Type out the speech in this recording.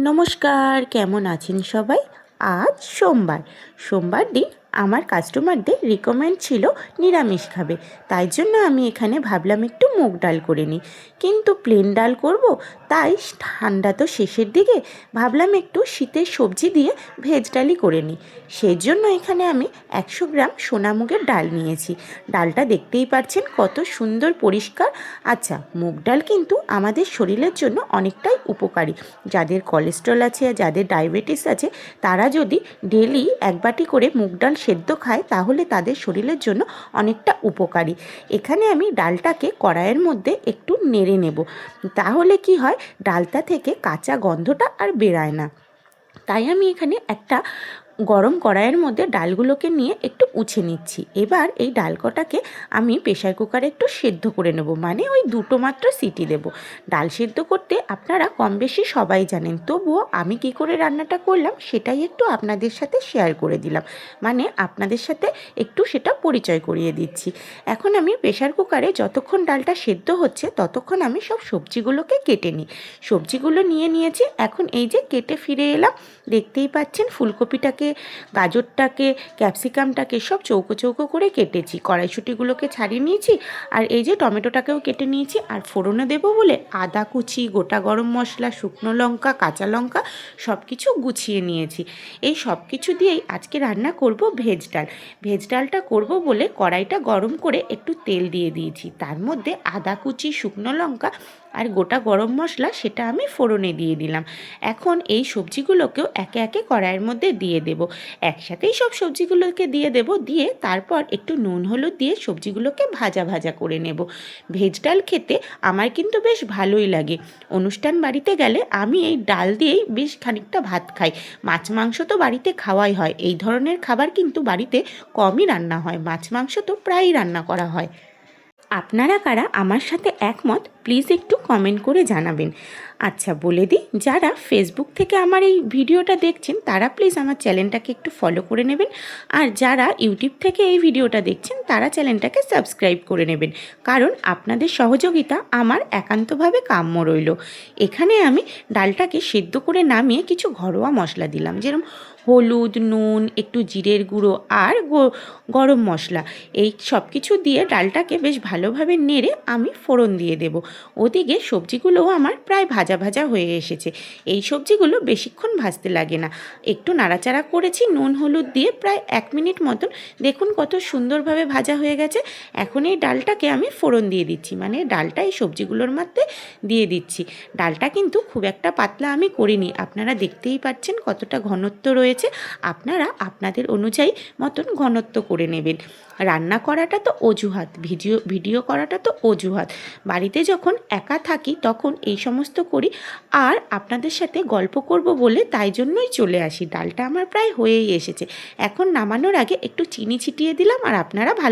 নমস্কার, কেমন আছেন সবাই? আজ সোমবার দিন আমার কাস্টমারদের রিকমেন্ড ছিল নিরামিষ খাবে, তাই জন্য আমি এখানে ভাবলাম একটু মুগ ডাল করে নিই। কিন্তু প্লেন ডাল করব, তাই ঠান্ডা তো শেষের দিকে, ভাবলাম একটু শীতের সবজি দিয়ে ভেজ ডালই করে নিই। সেই জন্য এখানে আমি 100 গ্রাম সোনামুগের ডাল নিয়েছি। ডালটা দেখতেই পাচ্ছেন কত সুন্দর পরিষ্কার। আচ্ছা, মুগ ডাল কিন্তু আমাদের শরীরের জন্য অনেকটাই উপকারী। যাদের কোলেস্ট্রল আছে, যাদের ডায়াবেটিস আছে, তারা যদি ডেলি 1 বাটি করে মুগ ডাল সেদ্ধ খায় তাহলে তাদের শরীরের জন্য অনেকটা উপকারী। এখানে আমি ডালটাকে কড়াইয়ের মধ্যে একটু নেড়ে নেব, তাহলে কি হয়, ডালটা থেকে কাঁচা গন্ধটা আর বেরায় না। তাই আমি এখানে একটা গরম কড়াইয়ের মধ্যে ডালগুলোকে নিয়ে একটু উছে নিচ্ছি। এবার এই ডাল কটাকে আমি প্রেশার কুকারে একটু সেদ্ধ করে নেব, মানে ওই 2টো মাত্র সিটি দেব। ডাল সেদ্ধ করতে আপনারা কম বেশি সবাই জানেন, তবুও আমি কি করে রান্নাটা করলাম সেটাই একটু আপনাদের সাথে শেয়ার করে দিলাম, মানে আপনাদের সাথে একটু সেটা পরিচয় করিয়ে দিচ্ছি। এখন আমি প্রেশার কুকারে যতক্ষণ ডালটা সেদ্ধ হচ্ছে ততক্ষণ আমি সব সবজিগুলোকে কেটে নিই। সবজিগুলো নিয়ে নিয়েছি, এখন এই যে কেটে ফিরে এলাম, দেখতেই পাচ্ছেন ফুলকপিটাকে, গাজরটাকে, ক্যাপসিকামটাকে সব চৌকো চৌকো করে কেটেছি, কড়াইশুঁটিগুলোকে ছাড়িয়ে নিয়েছি, আর এই যে টমেটোটাকেও কেটে নিয়েছি। আর ফোড়নে দেবো বলে আদা কুচি, গোটা গরম মশলা, শুকনো লঙ্কা, কাঁচা লঙ্কা সব কিছু গুছিয়ে নিয়েছি। এই সব কিছু দিয়েই আজকে রান্না করব ভেজ ডাল। ভেজ ডালটা করব বলে কড়াইটা গরম করে একটু তেল দিয়ে দিয়েছি, তার মধ্যে আদা কুচি, শুকনো লঙ্কা আর গোটা গরম মশলা সেটা আমি ফোড়নে দিয়ে দিলাম। এখন এই সবজিগুলোকেও একে একে কড়াইয়ের মধ্যে দিয়ে দেব। একসাথেই সব সবজিগুলোকে দিয়ে দেব, দিয়ে তারপর একটু নুন হলুদ দিয়ে সবজিগুলোকে ভাজা ভাজা করে নেব। ভেজ ডাল খেতে আমার কিন্তু বেশ ভালোই লাগে। অনুষ্ঠান বাড়িতে গেলে আমি এই ডাল দিয়েই বেশ খানিকটা ভাত খাই। মাছ মাংস তো বাড়িতে খাওয়াই হয়, এই ধরনের খাবার কিন্তু বাড়িতে কমই রান্না হয়, মাছ মাংস তো প্রায়ই রান্না করা হয়। আপনারা কারা আমার সাথে একমত প্লিজ একটু কমেন্ট করে জানাবেন। আচ্ছা, বলে দিই, যারা ফেসবুক থেকে আমার এই ভিডিওটা দেখছেন তারা প্লিজ আমার চ্যানেলটাকে একটু ফলো করে নেবেন, আর যারা ইউটিউব থেকে এই ভিডিওটা দেখছেন তারা চ্যানেলটাকে সাবস্ক্রাইব করে নেবেন, কারণ আপনাদের সহযোগিতা আমার একান্তভাবে কাম্য রইল। এখানে আমি ডালটাকে সেদ্ধ করে নামিয়ে কিছু ঘরোয়া মশলা দিলাম, যেরকম হলুদ, নুন, একটু জিরের গুঁড়ো আর গরম মশলা। এই সব কিছু দিয়ে ডালটাকে বেশ ভালোভাবে নেড়ে আমি ফোড়ন দিয়ে দেব। ওদিকে সবজিগুলোও আমার প্রায় ভাজা ভাজা হয়ে এসেছে। এই সবজিগুলো বেশিক্ষণ ভাজতে লাগে না, একটু নাড়াচাড়া করেছি নুন হলুদ দিয়ে প্রায় 1 মিনিট মতন। দেখুন কত সুন্দরভাবে ভাজা হয়ে গেছে। এখন এই ডালটাকে আমি ফোড়ন দিয়ে দিচ্ছি, মানে ডালটা এই সবজিগুলোর মধ্যে দিয়ে দিচ্ছি। ডালটা কিন্তু খুব একটা পাতলা আমি করিনি, আপনারা দেখতেই পাচ্ছেন কতটা ঘনত্ব রয়েছে। আপনারা আপনাদের অনুযায়ী মতন ঘনত্ব করে নেবেন। রান্না করাটা তো অজুহাত, ভিডিও করাটা তো অজুহাত। বাড়িতে যখন একা থাকি তখন এই সমস্ত করি, আর আপনাদের সাথে গল্প করব বলে তাই জন্যই চলে আসি। ডালটা আমার প্রায় হয়েই এসেছে, এখন নামানোর আগে একটু চিনি ছিটিয়ে দিলাম, আর আপনারা ভালো